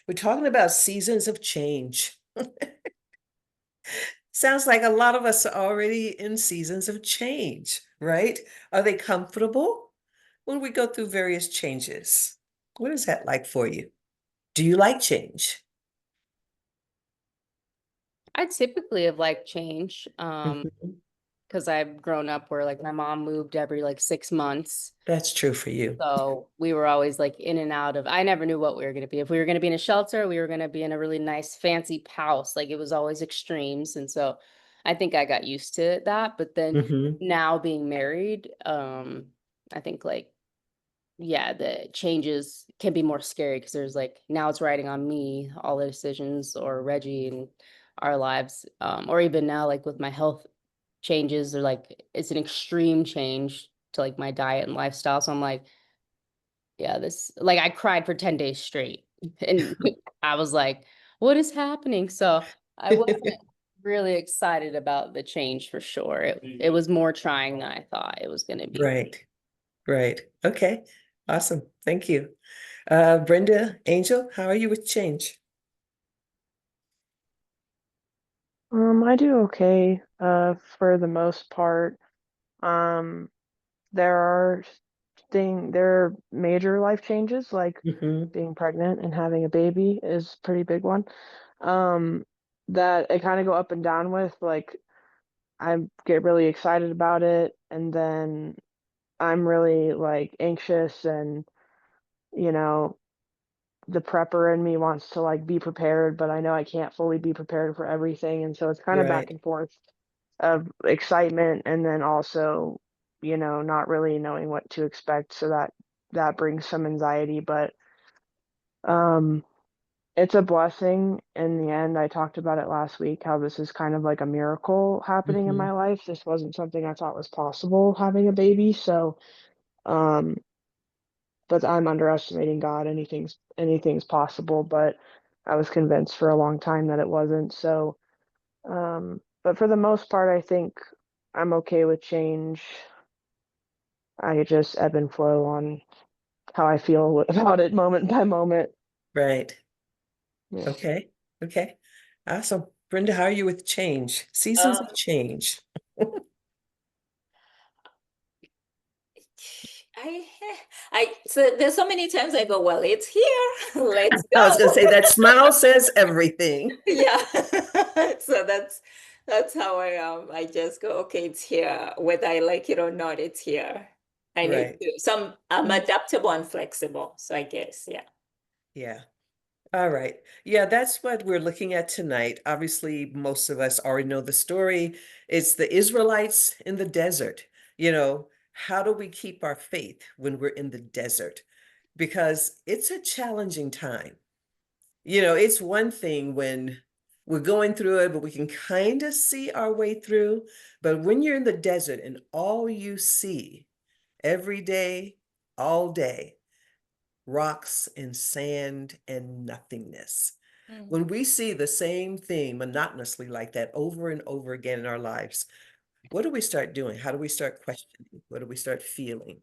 We're talking about seasons of change. Sounds like a lot of us are already in seasons of change, right? Are they comfortable when we go through various changes? What is that like for you? Do you like change? I typically have liked change, Mhm. because I've grown up where like my mom moved every like 6 months. That's true for you. So we were always like in and out of, I never knew what we were going to be. If we were going to be in a shelter, we were going to be in a really nice fancy house. Like it was always extremes. And so I think I got used to that. But then Hmm. now being married, I think like, yeah, the changes can be more scary because there's like now it's riding on me, all the decisions or Reggie and our lives. Or even now, like with my health changes, or like it's an extreme change to like my diet and lifestyle. So I'm like, yeah, this like I cried for 10 days straight. And I was like, what is happening? So I wasn't really excited about the change for sure. It was more trying than I thought it was gonna be. Right, right. Okay, awesome. Thank you. Brenda, Angel, how are you with change? I do okay, for the most part. Um, there are there are major life changes, like Hmm. being pregnant and having a baby is a pretty big one. Um, that I kind of go up and down with. Like I get really excited about it, and then I'm really like anxious, and you know, the prepper in me wants to like be prepared, but I know I can't fully be prepared for everything, and so it's kind of back Right, and forth of excitement and then also, not really knowing what to expect, so that brings some anxiety, but um it's a blessing in the end. I talked about it last week, how this is kind of like a miracle happening in hmm, my life. This wasn't something I thought was possible, having a baby, so um but I'm underestimating God. Anything's possible, but I was convinced for a long time that it wasn't. So but for the most part, I think I'm okay with change. I just ebb and flow on how I feel about it moment by moment. right. Yeah. Okay, okay. Awesome. Brenda, how are you with change? Seasons of change. I so there's so many times I go, well, it's here. Let's I was going to go. say that smile says everything. Yeah. So that's how I am. I just go, okay, it's here. Whether I like it or not, it's here. I need Right. to I'm adaptable and flexible. So I guess, yeah. Yeah. All right. Yeah, that's what we're looking at tonight. Obviously, most of us already know the story. It's the Israelites in the desert. How do we keep our faith when we're in the desert? Because it's a challenging time. It's one thing when we're going through it, but we can kind of see our way through. But when you're in the desert and all you see every day, all day, rocks and sand and nothingness. Mm. When we see the same thing monotonously like that over and over again in our lives, what do we start doing? How do we start questioning? What do we start feeling?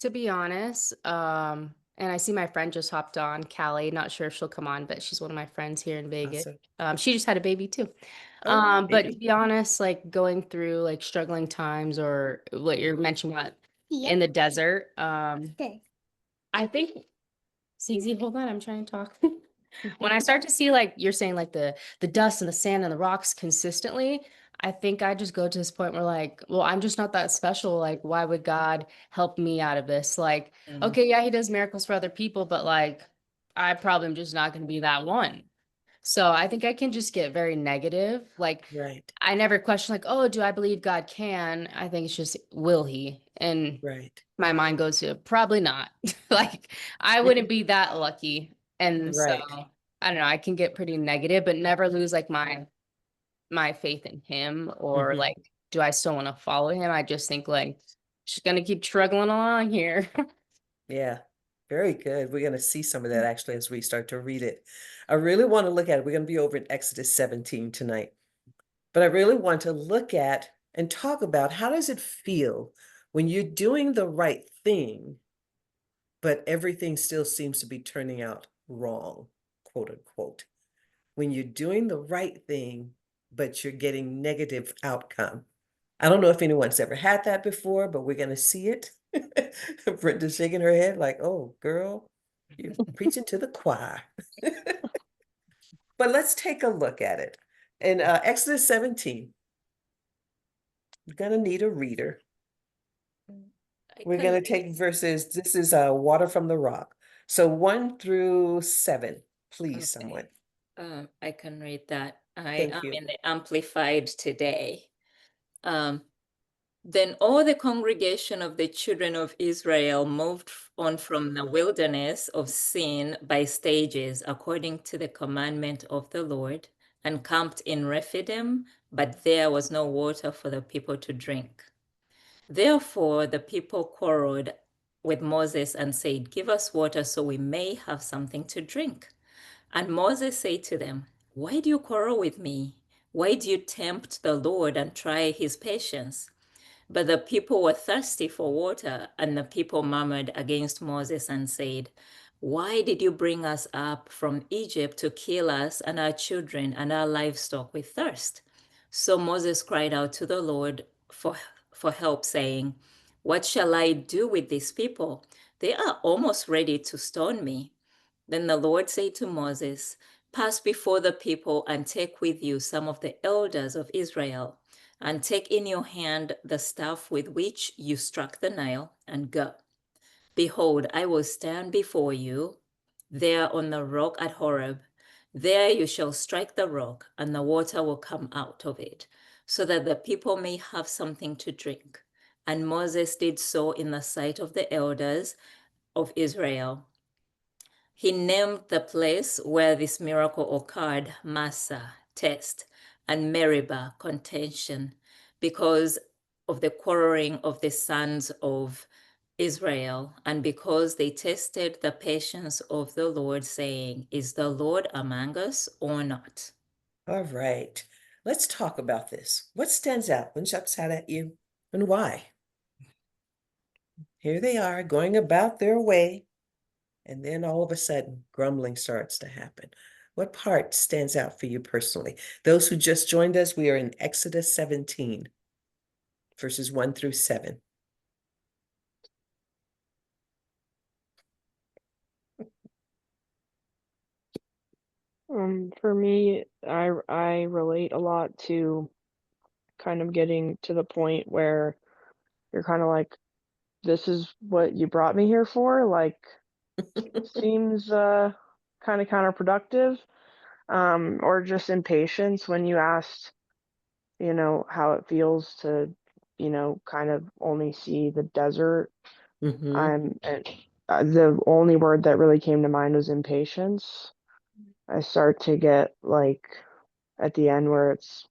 To be honest, and I see my friend just hopped on, Callie. Not sure if she'll come on, but she's one of my friends here in Vegas. Awesome. She just had a baby too. Oh, But to baby. be honest, like going through like struggling times or what you're mentioning about in the desert, I think, CZ, hold on, I'm trying to talk. When I start to see like you're saying like the dust and the sand and the rocks consistently, I think I just go to this point where like, well, I'm just not that special. Like, why would God help me out of this? Like, Mm, okay, yeah, he does miracles for other people, but like I probably am just not gonna be that one. So I think I can just get very negative. Like right, I never question like, oh, do I believe God can? I think it's just will he? And right, my mind goes to probably not. Like I wouldn't be that lucky. And so right. I don't know, I can get pretty negative, but never lose like my faith in him or Hmm. like, do I still want to follow him? I just think like just gonna keep struggling along here. Yeah, very good. We're going to see some of that actually as we start to read it. I really want to look at it. We're going to be over in Exodus 17 tonight. But I really want to look at and talk about how does it feel when you're doing the right thing but everything still seems to be turning out wrong, quote unquote. When you're doing the right thing, but you're getting negative outcome. I don't know if anyone's ever had that before, but we're going to see it. Brenda's shaking her head like, oh, girl, you're preaching to the choir. But let's take a look at it. In Exodus 17, you're going to need a reader. We're can going to take verses, this is water from the rock. So 1 through 7, please, Okay. someone. I can read that. I Thank am you. in the Amplified today. Then all the congregation of the children of Israel moved on from the wilderness of sin by stages according to the commandment of the Lord, and camped in Rephidim, but there was no water for the people to drink. Therefore the people quarreled with Moses and said, "Give us water so we may have something to drink." And Moses said to them, "Why do you quarrel with me? Why do you tempt the Lord and try his patience?" But the people were thirsty for water, and the people murmured against Moses and said, "Why did you bring us up from Egypt to kill us and our children and our livestock with thirst?" So Moses cried out to the Lord for help, saying, "What shall I do with these people? They are almost ready to stone me." Then the Lord said to Moses, "Pass before the people and take with you some of the elders of Israel, and take in your hand the staff with which you struck the Nile, and go. Behold, I will stand before you there on the rock at Horeb. There you shall strike the rock, and the water will come out of it, so that the people may have something to drink." And Moses did so in the sight of the elders of Israel. He named the place where this miracle occurred Massa, test, and Meribah, contention, because of the quarreling of the sons of Israel, and because they tested the patience of the Lord, saying, "Is the Lord among us or not?" All right, let's talk about this. What stands out when jumps out at you and why? Here they are going about their way, and then all of a sudden, grumbling starts to happen. What part stands out for you personally? Those who just joined us, we are in Exodus 17, verses 1 through 7. For me, I relate a lot to kind of getting to the point where you're kind of like, this is what you brought me here for? Like, seems kind of counterproductive. Or just impatience when you asked, how it feels to, kind of only see the desert. Mm-hmm. And the only word that really came to mind was impatience. I start to get like at the end where it's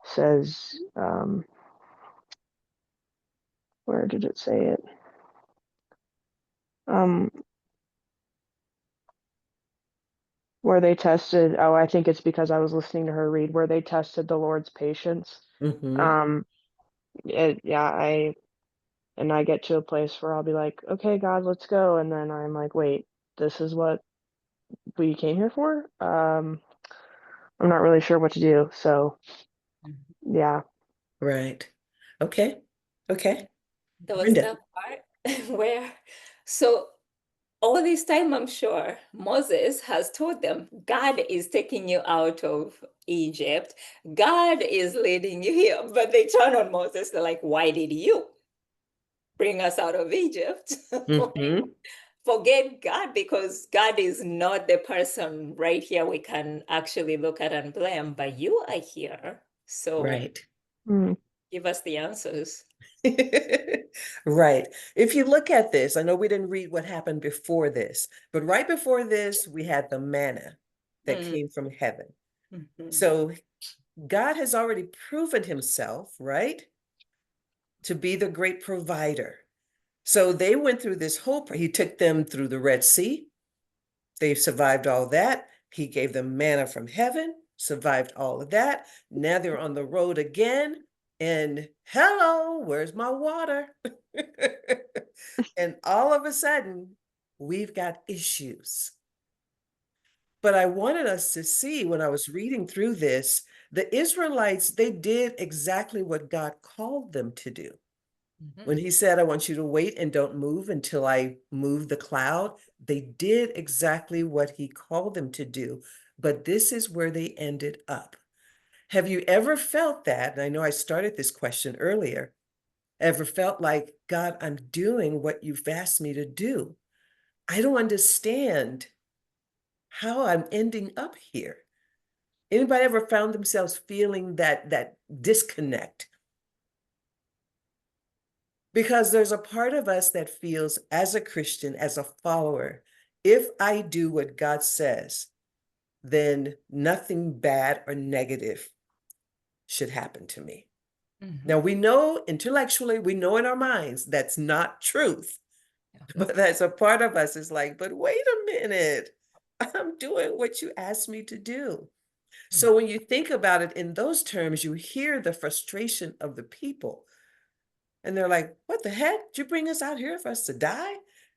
says, where did it say it? Um, where they tested, oh, I think it's because I was listening to her read, where they tested the Lord's patience. Mm-hmm. I get to a place where I'll be like, okay, God, let's go. And then I'm like, wait, this is what we came here for? I'm not really sure what to do. So, yeah. Right. Okay. Okay. There was Brenda. that part where, so all this time, I'm sure Moses has told them, God is taking you out of Egypt. God is leading you here. But they turn on Moses. They're like, "Why did you bring us out of Egypt?" Mm-hmm. Forget God, because God is not the person right here we can actually look at and blame, but you are here. So Right. Mm, give us the answers. Right. If you look at this, I know we didn't read what happened before this, but right before this, we had the manna that Mm. came from heaven. Mhm. So God has already proven himself, right, to be the great provider. So they went through this whole, he took them through the Red Sea. They survived all that. He gave them manna from heaven, survived all of that. Now they're on the road again. And hello, where's my water? And all of a sudden, we've got issues. But I wanted us to see when I was reading through this, the Israelites, they did exactly what God called them to do. When he said, I want you to wait and don't move until I move the cloud, they did exactly what he called them to do. But this is where they ended up. Have you ever felt that? And I know I started this question earlier. Ever felt like, God, I'm doing what you've asked me to do. I don't understand how I'm ending up here. Anybody ever found themselves feeling that disconnect? Because there's a part of us that feels, as a Christian, as a follower, if I do what God says, then nothing bad or negative should happen to me. Now, we know intellectually, we know in our minds that's not truth. But that's a part of us is like, but wait a minute, I'm doing what you asked me to do. So when you think about it in those terms, you hear the frustration of the people. And they're like, what the heck? Did you bring us out here for us to die?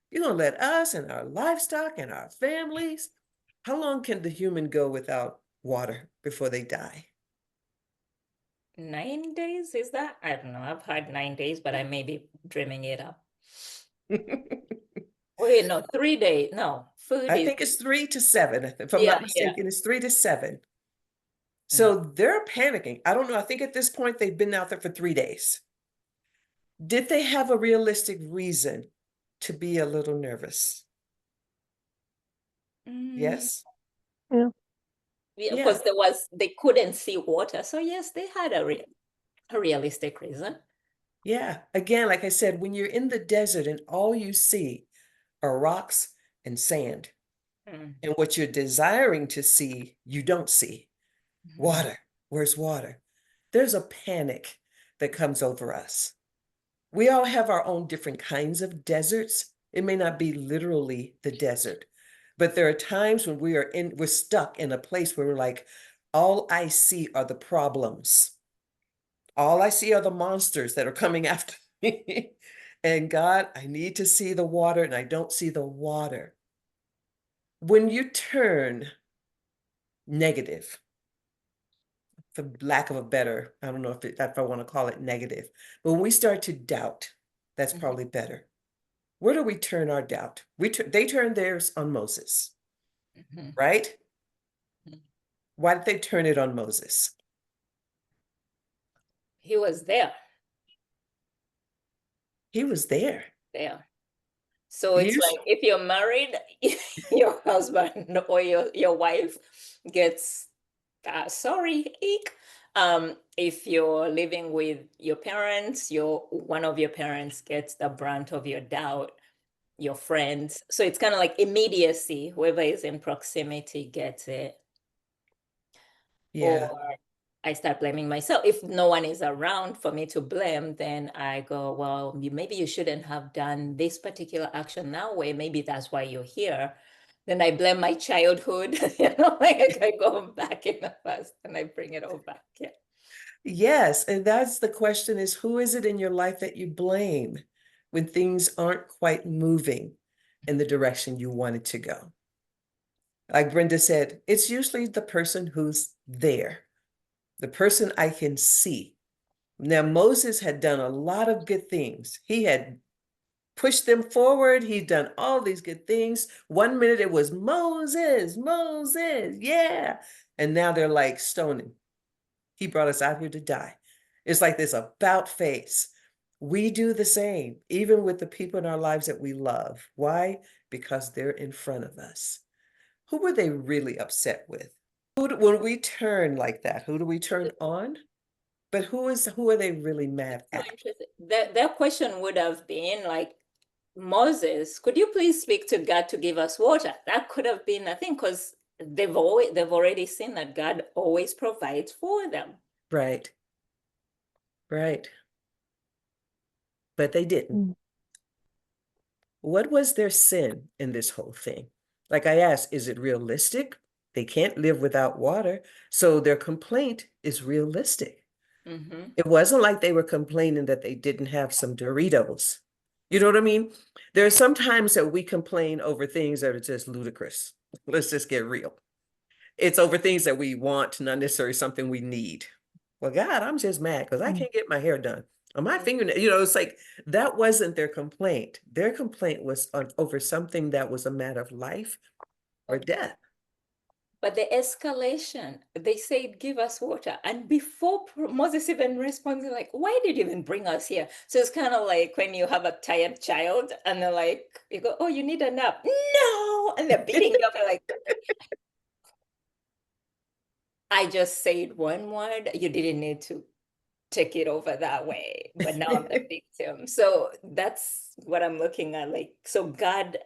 You're going to let us and our livestock and our families? How long can the human go without water before they die? 9 days, is that? I don't know. I've heard 9 days, but I may be dreaming it up. Wait, no, 3 days. No, food I is, think it's 3 to 7. If I'm Yeah, not yeah. mistaken, it's 3 to 7. So they're panicking. I don't know. I think at this point they've been out there for 3 days. Did they have a realistic reason to be a little nervous? Yes? Yeah. Yeah, Yeah. because they couldn't see water. So yes, they had a realistic reason. Yeah. Again, like I said, when you're in the desert and all you see are rocks and sand, and what you're desiring to see, you don't see. Water. Where's water? There's a panic that comes over us. We all have our own different kinds of deserts. It may not be literally the desert, but there are times when we're stuck in a place where we're like, all I see are the problems. All I see are the monsters that are coming after me. And God, I need to see the water, and I don't see the water. When you turn negative, for lack of a better, I don't know if I want to call it negative, but when we start to doubt, that's probably better. Where do we turn our doubt? They turned theirs on Moses, right? Why did they turn it on Moses? He was there. He was there. So it's You like if you're married, your husband or your wife gets sorry, eek. If you're living with your parents, one of your parents gets the brunt of your doubt, your friends. So it's kind of like immediacy. Whoever is in proximity gets it. Yeah. Or I start blaming myself. If no one is around for me to blame, then I go, well, maybe you shouldn't have done this particular action that way. Maybe that's why you're here. Then I blame my childhood, like I go back in the past and I bring it all back. Yeah. Yes, and that's the question is, who is it in your life that you blame when things aren't quite moving in the direction you wanted to go? Like Brenda said, it's usually the person who's there, the person I can see. Now, Moses had done a lot of good things. He had pushed them forward. He'd done all these good things. 1 minute it was Moses, Moses, yeah. And now they're like stoning. He brought us out here to die. It's like this about face. We do the same, even with the people in our lives that we love. Why? Because they're in front of us. Who were they really upset with? When we turn like that, who do we turn on? But who are they really mad So at? interesting. Their question would have been like, Moses, could you please speak to God to give us water? That could have been a thing because they've already seen that God always provides for them. Right. Right. But they didn't. Mm. What was their sin in this whole thing? Like I asked, is it realistic? They can't live without water. So their complaint is realistic. It wasn't like they were complaining that they didn't have some Doritos You know what I mean? There are some times that we complain over things that are just ludicrous. Let's just get real. It's over things that we want, not necessarily something we need. Well, God, I'm just mad because I Mm. can't get my hair done. Or my fingernail, it's like that wasn't their complaint. Their complaint was over something that was a matter of life or death. But the escalation, they said, give us water. And before Moses even responds, they're like, why did you even bring us here? So it's kind of like when you have a tired child and they're like, you go, oh, you need a nap. No. And they're beating you up. And like, I just said one word. You didn't need to take it over that way. But now I'm the victim. So that's what I'm looking at. Like, so God,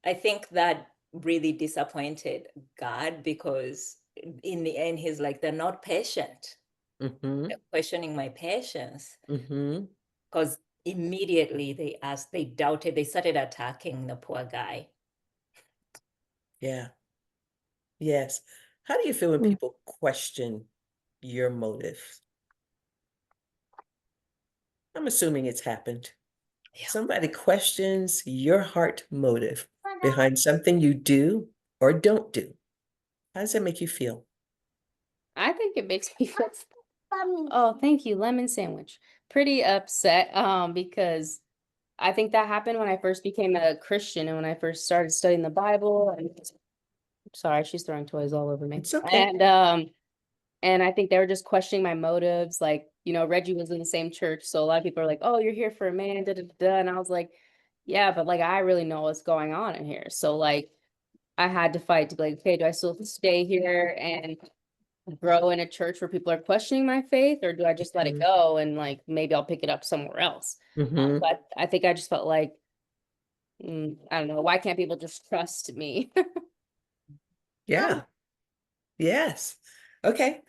I think that really disappointed God because in the end, he's like, they're not patient. Mm-hmm. They're questioning my patience Mm-hmm. because immediately they doubted, they started attacking the poor guy. Yeah. Yes. How do you feel when Mm. people question your motives? I'm assuming it's happened. Yeah. Somebody questions your heart motive behind something you do or don't do. How does that make you feel? I think it makes me feel, oh, thank you, lemon sandwich. Pretty upset, because I think that happened when I first became a Christian and when I first started studying the Bible. And sorry, she's throwing toys all over me. It's okay. And I think they were just questioning my motives. Like, Reggie was in the same church, so a lot of people are like, "Oh, you're here for a man," da da da. And I was like, "Yeah, but like I really know what's going on in here." So like, I had to fight to be like, "Okay, do I still stay here and grow in a church where people are questioning my faith, or do I just let it Mhm. go and like maybe I'll pick it up somewhere else?" Mhm. But I think I just felt like, I don't know, why can't people just trust me? Yeah. Yes. Okay.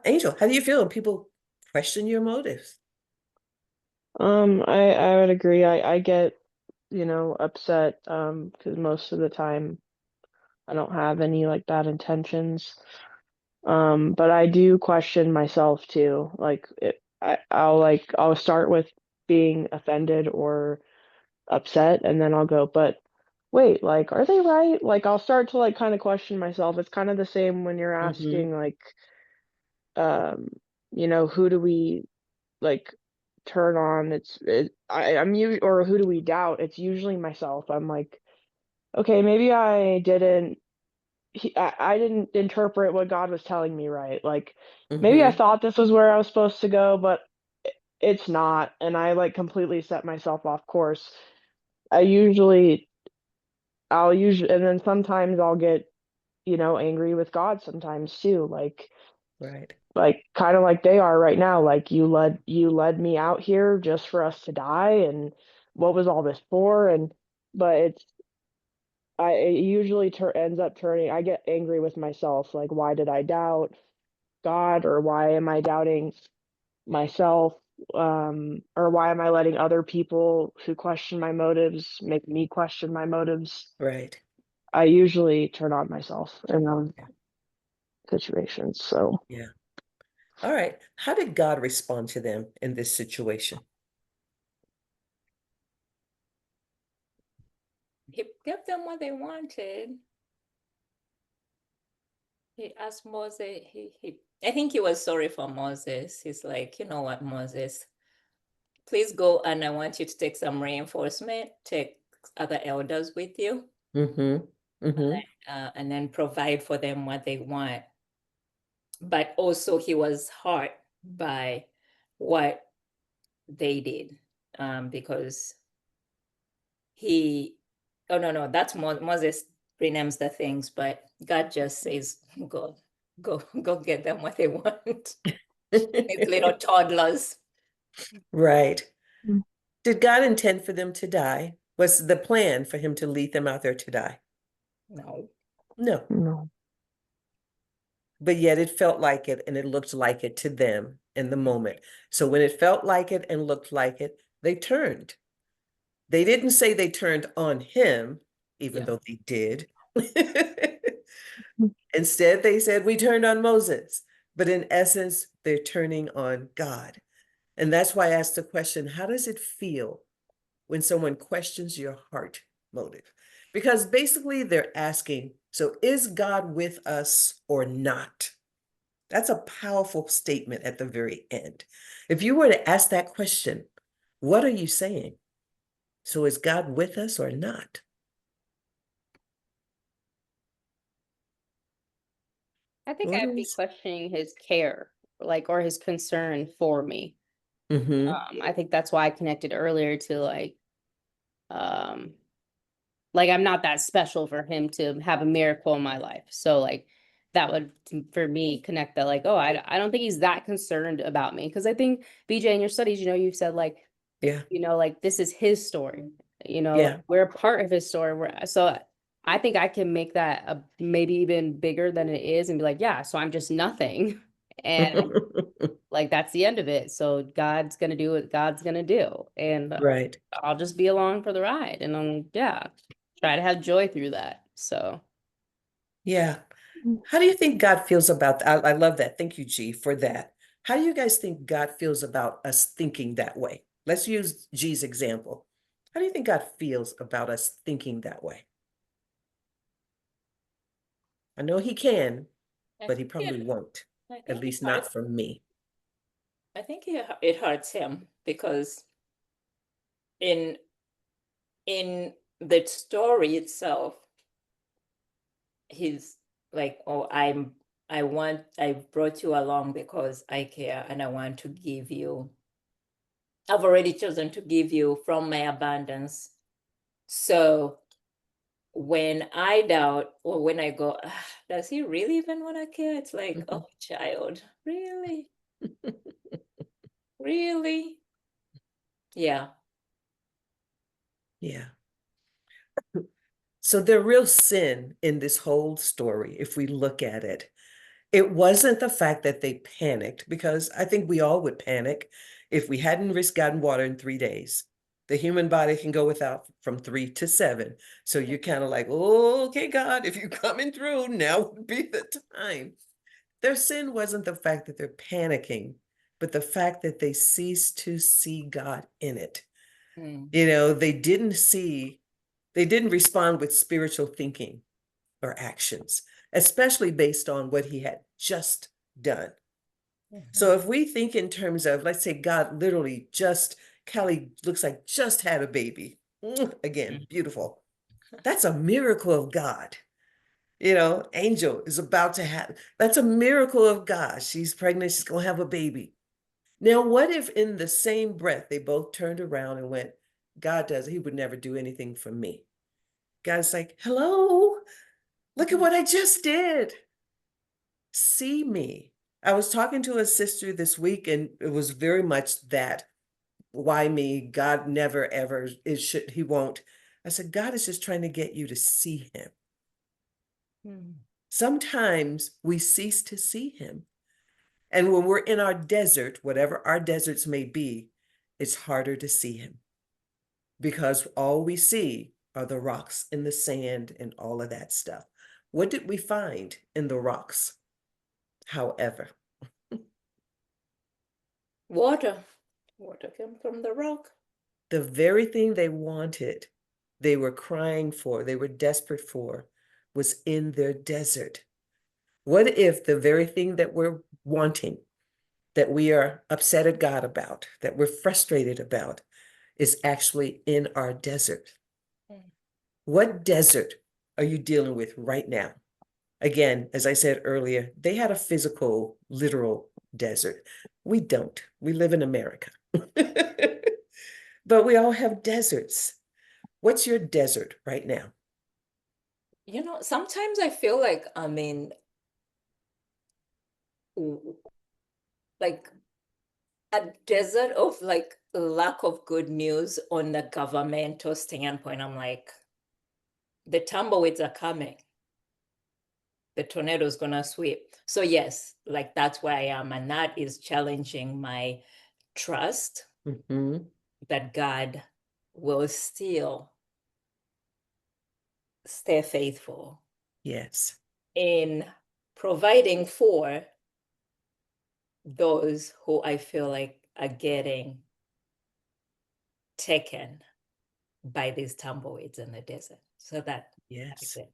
Angel, how do you feel when people question your motives? I would agree. I get, upset, because most of the time I don't have any like bad intentions. But I do question myself too. Like I'll start with being offended or upset, and then I'll go, but wait, like, are they right? Like I'll start to like kind of question myself. It's kind of the same when you're Mm-hmm. asking like, um, who do we like turn on? I'm usually, or who do we doubt? It's usually myself. I'm like, okay, maybe I didn't interpret what God was telling me right. Like maybe I Mm-hmm. thought this was where I was supposed to go, but it's not, and I like completely set myself off course. I usually I'll usually and then sometimes I'll get, angry with God sometimes too. Right. Like kind of like they are right now. Like you led me out here just for us to die, and what was all this for? And but it usually ends up turning. I get angry with myself. Like why did I doubt God, or why am I doubting myself, or why am I letting other people who question my motives make me question my motives? Right. I usually turn on myself in those Yeah. situations. So Yeah. All right. How did God respond to them in this situation? He gave them what they wanted. He asked Moses, I think he was sorry for Moses. He's like, you know what, Moses, please go and I want you to take some reinforcement, take other elders with you, Mm-hmm. Mm-hmm. and then provide for them what they want. But also he was hurt by what they did, because oh no, that's Moses renames the things, but God just says, go get them what they want. It's little toddlers. Right. mm, Did God intend for them to die? Was the plan for him to lead them out there to die? No. No. no. But yet it felt like it and it looked like it to them in the moment. So when it felt like it and looked like it, they turned. They didn't say they turned on him, even Yeah. though they did. Mm, Instead, they said, we turned on Moses. But in essence, they're turning on God. And that's why I asked the question, how does it feel when someone questions your heart motive. Because basically they're asking, so is God with us or not? That's a powerful statement at the very end. If you were to ask that question, what are you saying? So is God with us or not? I think What I'd are we? be questioning his care, like, or his concern for me. I think that's why I connected earlier to um, like I'm not that special for him to have a miracle in my life. So like that would for me connect that like, oh, I don't think he's that concerned about me. Cause I think BJ in your studies, you've said like, Yeah, like this is his story. yeah. We're a part of his story. So I think I can make that maybe even bigger than it is and be like, yeah, so I'm just nothing. And like that's the end of it. So God's gonna do what God's gonna do. And Right. I'll just be along for the ride. And try to have joy through that. So Yeah. How do you think God feels about that? I love that. Thank you, G, for that. How do you guys think God feels about us thinking that way? Let's use G's example. How do you think God feels about us thinking that way? I know he can, I but he think probably won't, I at think least not for me. it hurts him because in in the story itself, he's like, oh, I brought you along because I care and I want to give you, I've already chosen to give you from my abundance. So when I doubt or when I go, "Ah, does he really even want to care?" It's like, oh, child, really? Really? Yeah. Yeah. So the real sin in this whole story, if we look at it, it wasn't the fact that they panicked, because I think we all would panic if we hadn't risked gotten water in 3 days. The human body can go without from 3 to 7. So you're kind of like, oh, okay, God, if you're coming through, now would be the time. Their sin wasn't the fact that they're panicking, but the fact that they ceased to see God in it. Mm. They didn't respond with spiritual thinking or actions, especially based on what he had just done. So if we think in terms of, let's say God literally Kelly looks like just had a baby. Again, beautiful. That's a miracle of God. Angel is about to have, that's a miracle of God. She's pregnant, she's going to have a baby. Now, what if in the same breath they both turned around and went, he would never do anything for me. God's like, hello, look at what I just did. See me. I was talking to a sister this week, and it was very much that, why me? God never ever he won't. I said, God is just trying to get you to see him. Sometimes we cease to see him. And when we're in our desert, whatever our deserts may be, it's harder to see him, because all we see are the rocks and the sand and all of that stuff. What did we find in the rocks? However, Water. Water came from the rock. the very thing they wanted, they were crying for, they were desperate for, was in their desert. What if the very thing that we're wanting, that we are upset at God about, that we're frustrated about, is actually in our desert? What desert are you dealing with right now? Again, as I said earlier, they had a physical, literal desert. We don't. We live in America. But we all have deserts. What's your desert right now? Sometimes I feel like, like a desert of like lack of good news on the governmental standpoint. I'm like, the tumbleweeds are coming. The tornado is gonna sweep. So yes, like that's where I am, and that is challenging my trust that God will still stay faithful Yes. in providing for those who I feel like are getting taken by these tumbleweeds in the desert. So that's Yes. it.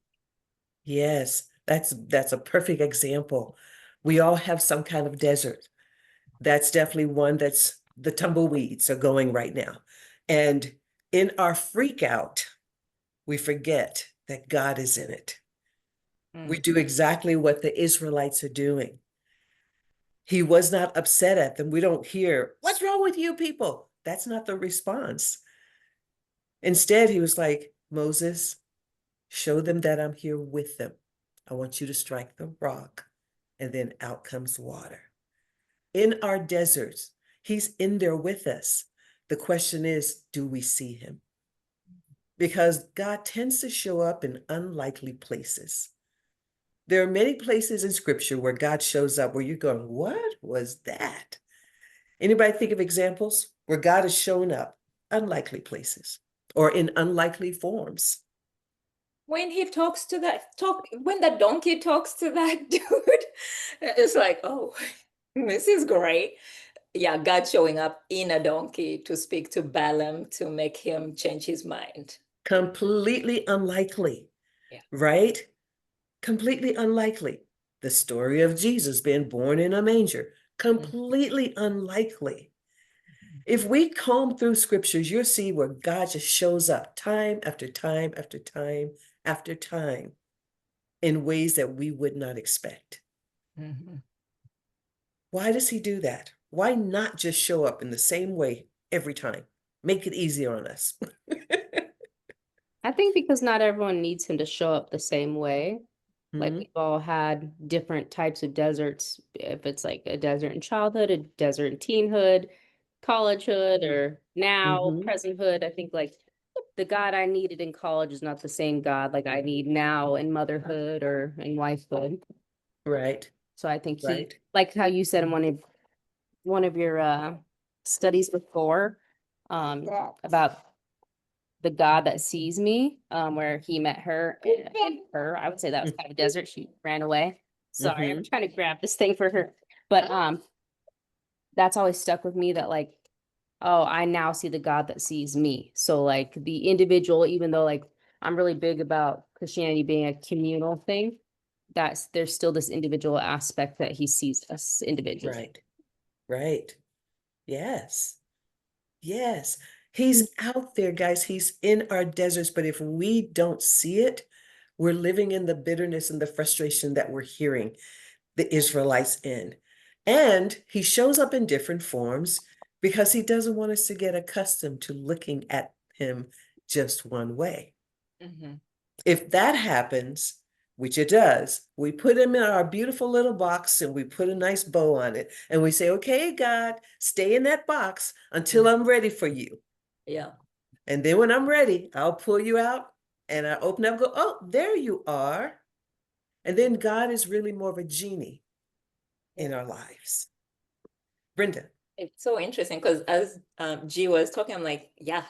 Yes, that's a perfect example. We all have some kind of desert. That's definitely one that's the tumbleweeds are going right now. And in our freak out, we forget that God is in it. We Mm. do exactly what the Israelites are doing. He was not upset at them. We don't hear, "What's wrong with you people?" That's not the response. Instead, he was like, "Moses, show them that I'm here with them. I want you to strike the rock." And then out comes water. In our deserts, he's in there with us. The question is, do we see him? Because God tends to show up in unlikely places. There are many places in scripture where God shows up where you're going, what was that? Anybody think of examples where God has shown up unlikely places or in unlikely forms? When he talks to when the donkey talks to that dude, it's like, oh, this is great. Yeah, God showing up in a donkey to speak to Balaam to make him change his mind. Completely unlikely, Yeah. right? Completely unlikely. The story of Jesus being born in a manger, completely unlikely. If we comb through scriptures, you'll see where God just shows up time after time after time after time in ways that we would not expect. Mhm. Why does he do that? Why not just show up in the same way every time? Make it easier on us. I think because not everyone needs him to show up the same way. Like Mhm. we've all had different types of deserts. If it's like a desert in childhood, a desert in teenhood, collegehood, or now Mhm. presenthood. I think like the God I needed in college is not the same God like I need now in motherhood or in wifehood. Right, So I think he, right. like how you said in one of your studies before, about the God that sees me, where he met her, I would say that was kind of a desert. She ran away. Sorry, I'm trying to grab this thing for her. But that's always stuck with me that like, oh, I now see the God that sees me. So like the individual, even though like I'm really big about Christianity being a communal thing, that's there's still this individual aspect that he sees us individually. Right, right. Yes, yes. He's out there, guys. He's in our deserts, but if we don't see it, we're living in the bitterness and the frustration that we're hearing the Israelites in. And he shows up in different forms because he doesn't want us to get accustomed to looking at him just one way. Mhm. If that happens, which it does, we put him in our beautiful little box and we put a nice bow on it. And we say, okay, God, stay in that box until I'm ready for you. Yeah. And then when I'm ready, I'll pull you out and I open up, go, oh, there you are. And then God is really more of a genie in our lives. Brenda. It's so interesting because as G was talking, I'm like, yeah,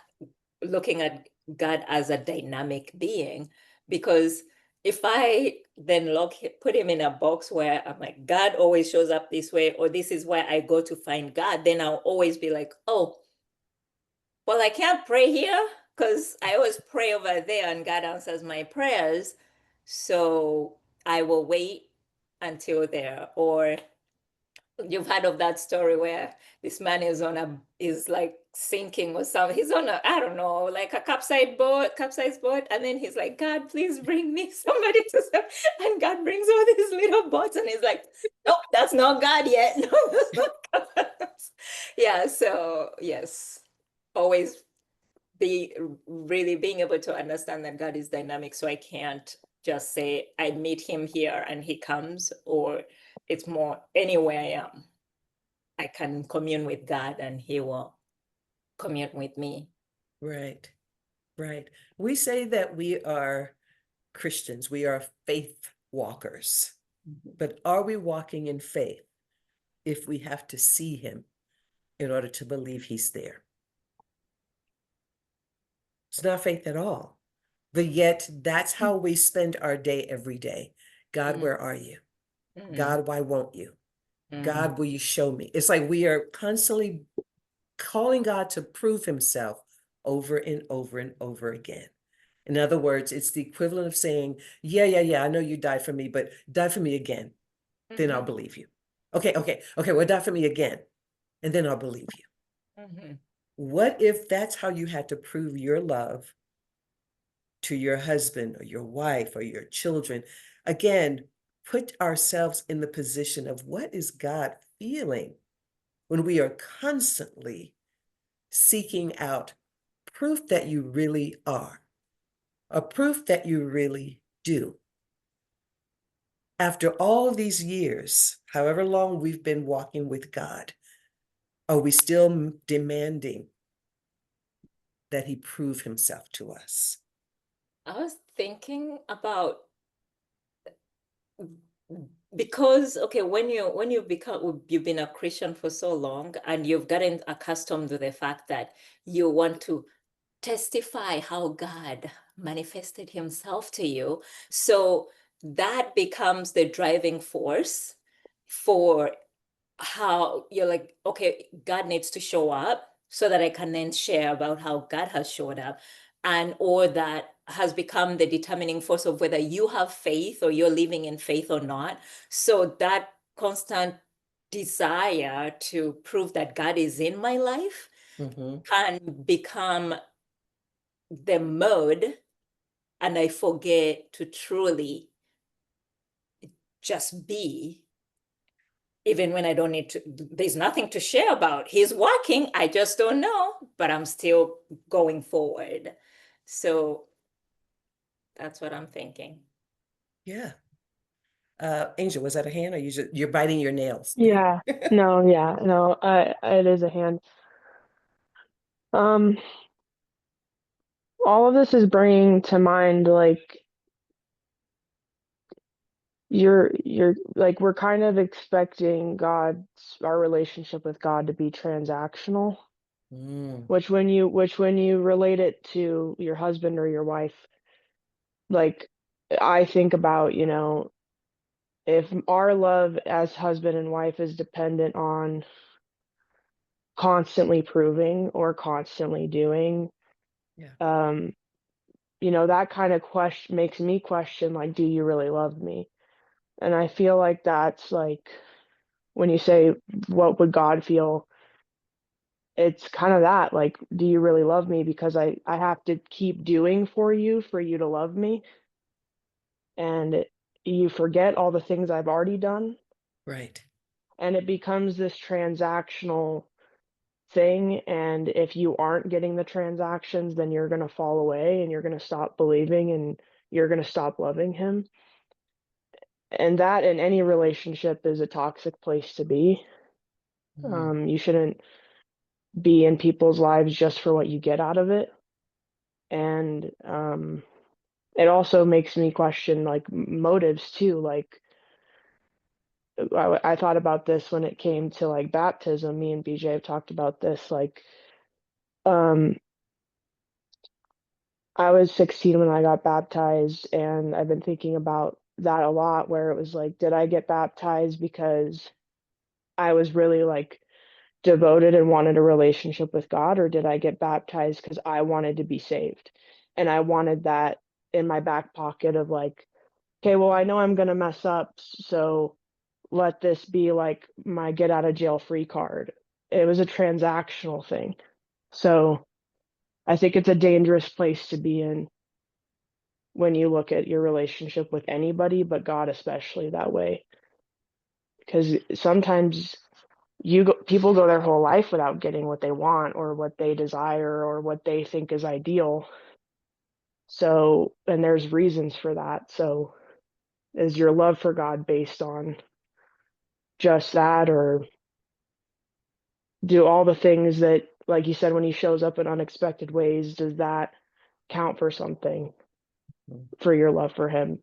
looking at God as a dynamic being. Because if I then put him in a box where I'm like, God always shows up this way, or this is where I go to find God, then I'll always be like, oh, well, I can't pray here because I always pray over there and God answers my prayers. So I will wait until there. Or you've heard of that story where this man is like sinking or something. He's on I don't know, like a capsized boat. And then he's like, God, please bring me somebody to save. And God brings all these little boats and he's like, nope, that's not God yet. No, that's not God. Yeah, so yes, always really being able to understand that God is dynamic. So I can't just say I meet him here and he comes, or it's more anywhere I am. I can commune with God and he will commune with me. Right, right. We say that we are Christians, we are faith walkers, but are we walking in faith if we have to see him in order to believe he's there? It's not faith at all. But yet, that's how we spend our day every day. God, where are you? God, why won't you? God, will you show me? It's like we are constantly calling God to prove himself over and over and over again. In other words, it's the equivalent of saying, yeah, I know you died for me, but die for me again, then I'll believe you. Okay, well, die for me again, and then I'll believe you. Mhm. What if that's how you had to prove your love to your husband or your wife or your children? Again, put ourselves in the position of what is God feeling when we are constantly seeking out proof that you really are, a proof that you really do. After all these years, however long we've been walking with God, are we still demanding that he prove himself to us? I was thinking about because okay, when you've been a Christian for so long and you've gotten accustomed to the fact that you want to testify how God manifested himself to you. So that becomes the driving force for how you're like, okay, God needs to show up so that I can then share about how God has showed up. And or that has become the determining force of whether you have faith or you're living in faith or not. So that constant desire to prove that God is in my life Mhm. can become the mode, and I forget to truly just be, even when I don't need to, there's nothing to share about. He's working, I just don't know, but I'm still going forward. So that's what I'm thinking. Yeah. Angel, was that a hand or you're biting your nails? Yeah. No, yeah. No, it is a hand. Um, all of this is bringing to mind like you're like we're kind of expecting our relationship with God to be transactional, Mm, which when you relate it to your husband or your wife, like I think about, if our love as husband and wife is dependent on constantly proving or constantly doing, yeah. um, that kind of question makes me question, like, do you really love me? And I feel like that's like when you say, what would God feel? It's kind of that, like, do you really love me? Because I have to keep doing for you to love me. And you forget all the things I've already done. Right. And it becomes this transactional thing. And if you aren't getting the transactions, then you're going to fall away and you're going to stop believing and you're going to stop loving him. And that in any relationship is a toxic place to be. Mm, You shouldn't be in people's lives just for what you get out of it. And it also makes me question like motives too. Like I thought about this when it came to like baptism. Me and BJ have talked about this. Like um, I was 16 when I got baptized, and I've been thinking about that a lot. Where it was like, did I get baptized because I was really like devoted and wanted a relationship with God, or did I get baptized because I wanted to be saved? And I wanted that in my back pocket of like, okay, well, I know I'm going to mess up, so let this be like my get out of jail free card. It was a transactional thing. So I think it's a dangerous place to be in when you look at your relationship with anybody, but God especially that way. Because sometimes people go their whole life without getting what they want or what they desire or what they think is ideal. So, and there's reasons for that. So, is your love for God based on just that, or do all the things that, like you said, when he shows up in unexpected ways, does that count for something mm, for your love for him?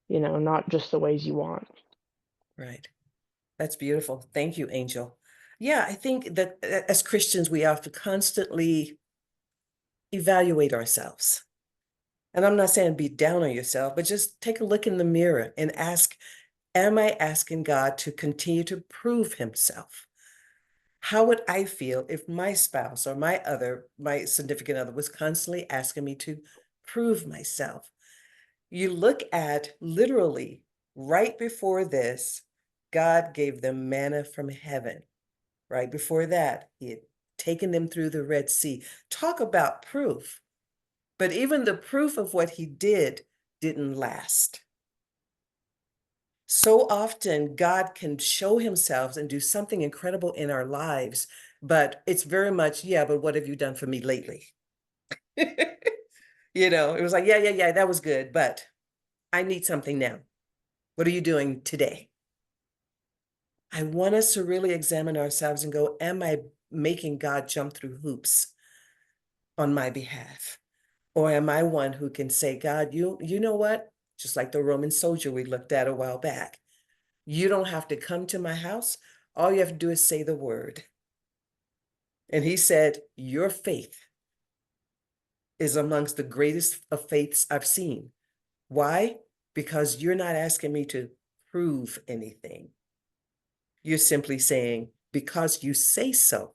Not just the ways you want. right. That's beautiful. Thank you, Angel. Yeah, I think that as Christians, we have to constantly evaluate ourselves. And I'm not saying be down on yourself, but just take a look in the mirror and ask, am I asking God to continue to prove himself? How would I feel if my spouse or my significant other was constantly asking me to prove myself? You look at literally right before this, God gave them manna from heaven. Right before that, he had taken them through the Red Sea. Talk about proof. But even the proof of what he didn't last. So often, God can show himself and do something incredible in our lives, but it's very much, yeah, but what have you done for me lately? It was like, yeah, that was good, but I need something now. What are you doing today? I want us to really examine ourselves and go, am I making God jump through hoops on my behalf? Or am I one who can say, God, you know what? Just like the Roman soldier we looked at a while back. You don't have to come to my house. All you have to do is say the word. And he said, your faith is amongst the greatest of faiths I've seen. Why? Because you're not asking me to prove anything. You're simply saying, because you say so,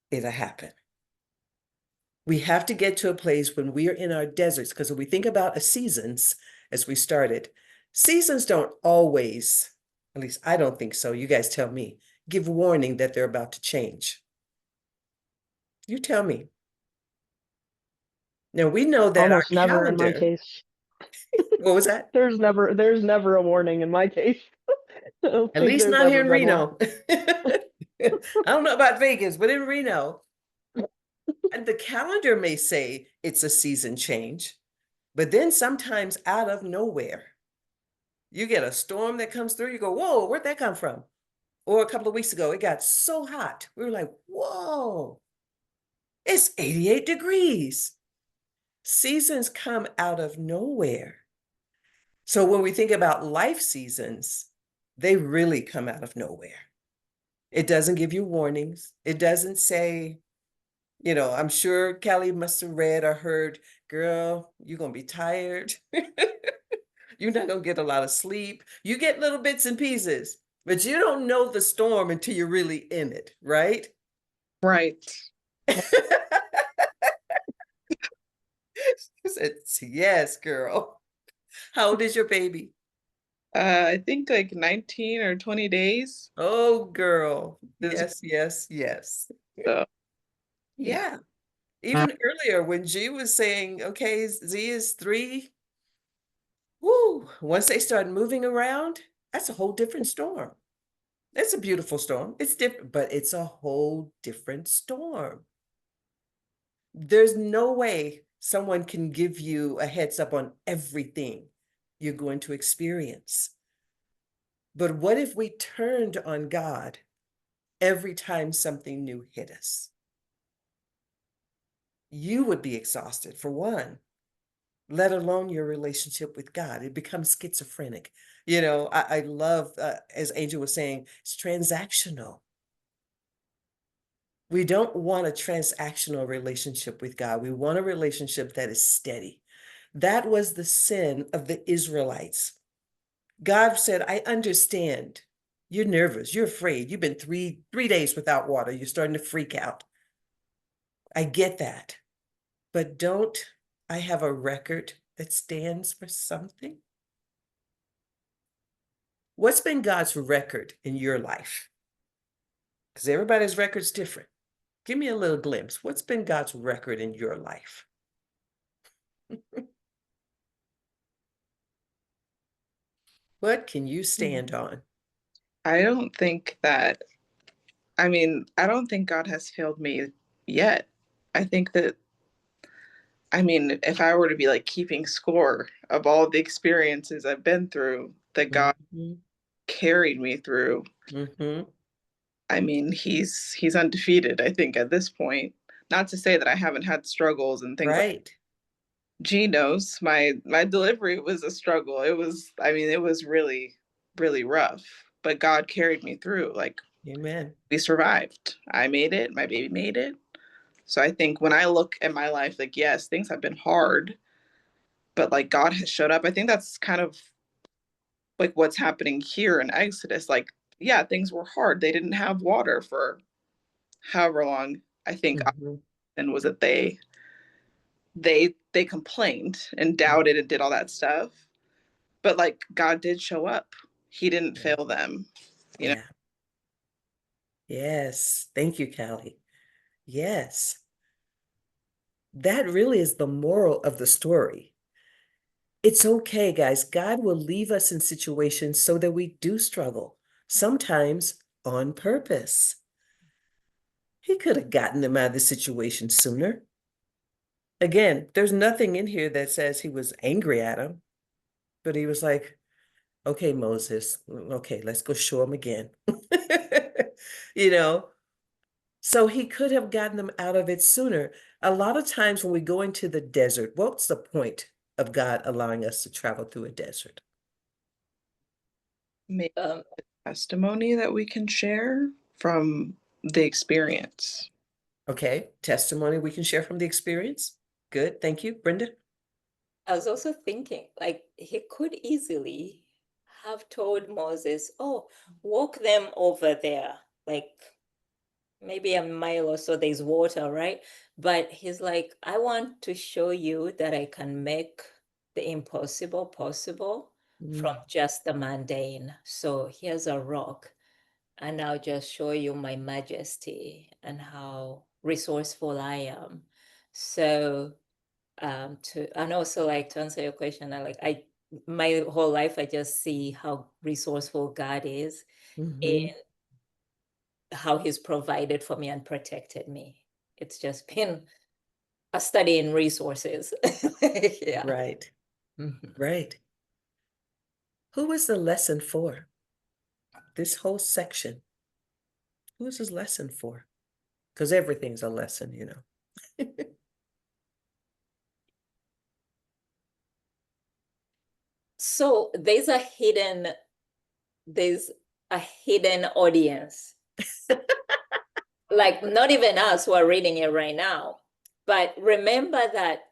it'll happen. We have to get to a place when we are in our deserts, because when we think about seasons, as we started, seasons don't always, at least I don't think so, you guys tell me, give warning that they're about to change. You tell me. Now we know that our Almost never in my calendar, case. what was that? There's never a warning in my case. I don't At think least there's not here ever in been one. Reno. I don't know about Vegas, but in Reno, and the calendar may say it's a season change, but then sometimes out of nowhere, you get a storm that comes through, you go, whoa, where'd that come from? Or a couple of weeks ago, it got so hot. We were like, whoa, it's 88 degrees. Seasons come out of nowhere. So when we think about life seasons, they really come out of nowhere. It doesn't give you warnings. It doesn't say, I'm sure Kelly must have read or heard, girl, you're going to be tired. You're not going to get a lot of sleep. You get little bits and pieces, but you don't know the storm until you're really in it, right? Right. Yes, girl. How old is your baby? I think like 19 or 20 days. Oh, girl. Is- Yes. So, Yeah. Even earlier when G was saying, okay, Z is 3. Woo. Once they start moving around, that's a whole different storm. It's a beautiful storm. It's different, but it's a whole different storm. There's no way someone can give you a heads up on everything you're going to experience. But what if we turned on God every time something new hit us? You would be exhausted, for one, let alone your relationship with God. It becomes schizophrenic. I love, as Angel was saying, it's transactional. We don't want a transactional relationship with God. We want a relationship that is steady. That was the sin of the Israelites. God said, I understand. You're nervous. You're afraid. You've been three days without water. You're starting to freak out. I get that. But don't I have a record that stands for something? What's been God's record in your life? Because everybody's record's different. Give me a little glimpse. What's been God's record in your life? What can you stand on? I don't think God has failed me yet. I think that, if I were to be like keeping score of all the experiences I've been through that God Mhm, carried me through, mhm. he's undefeated, I think, at this point. Not to say that I haven't had struggles and things like Right. G knows my delivery was a struggle. It was really, really rough. But God carried me through. Like, Amen. we survived. I made it, my baby made it. So I think when I look at my life, like, yes, things have been hard, but like God has showed up. I think that's kind of like what's happening here in Exodus. Like, yeah, things were hard. They didn't have water for however long. I think Mhm. and was that they complained and doubted and did all that stuff, but like God did show up. He didn't Yeah. fail them, you know. Yeah. Yes. Thank you, Callie. Yes. That really is the moral of the story. It's okay, guys. God will leave us in situations so that we do struggle, sometimes on purpose. He could have gotten them out of the situation sooner. Again, there's nothing in here that says he was angry at him, but he was like, okay, Moses, okay, let's go show him again. You know, so he could have gotten them out of it sooner. A lot of times when we go into the desert, what's the point of God allowing us to travel through a desert? Maybe Um, testimony that we can share from the experience. Okay, testimony we can share from the experience. Good, thank you, Brenda. I was also thinking, like, he could easily have told Moses, oh, walk them over there, like maybe a mile or so, there's water, right? But he's like, I want to show you that I can make the impossible possible from just the mundane. So here's a rock, and I'll just show you my majesty and how resourceful I am. So and also like to answer your question, I my whole life I just see how resourceful God is Mhm. and how he's provided for me and protected me. It's just been a study in resources. Yeah. Right, Mhm. right. Who was the lesson for? This whole section. Who is this lesson for? Because everything's a lesson, you know. So there's a hidden audience. Like not even us who are reading it right now. But remember that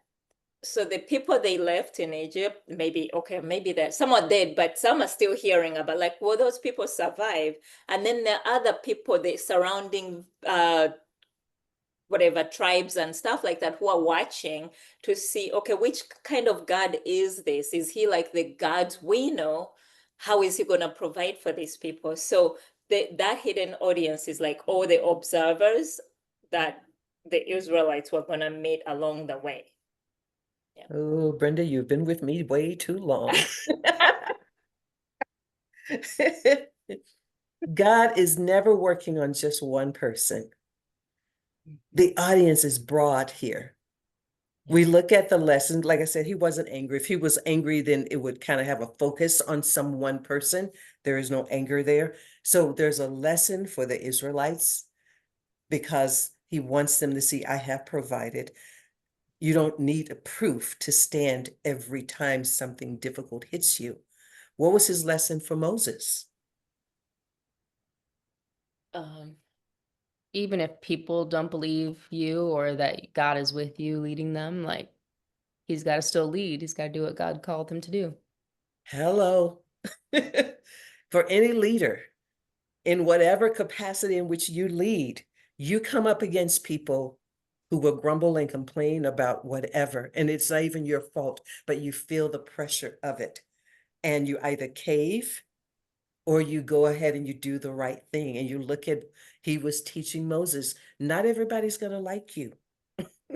so the people they left in Egypt, maybe that some are dead, but some are still hearing about like, will those people survive? And then there are other people, the surrounding whatever tribes and stuff like that who are watching to see, okay, which kind of God is this? Is he like the God we know? How is he going to provide for these people? So that hidden audience is like all the observers that the Israelites were going to meet along the way. Oh, Brenda, you've been with me way too long. God is never working on just one person. The audience is broad here. We look at the lesson, like I said, he wasn't angry. If he was angry, then it would kind of have a focus on some one person. There is no anger there. So there's a lesson for the Israelites because he wants them to see, I have provided. You don't need a proof to stand every time something difficult hits you. What was his lesson for Moses? Um, Even if people don't believe you or that God is with you leading them, like he's got to still lead. He's got to do what God called him to do. Hello. For any leader, in whatever capacity in which you lead, you come up against people who will grumble and complain about whatever, and it's not even your fault, but you feel the pressure of it. And you either cave or you go ahead and you do the right thing. And you look at, he was teaching Moses, not everybody's going to like you.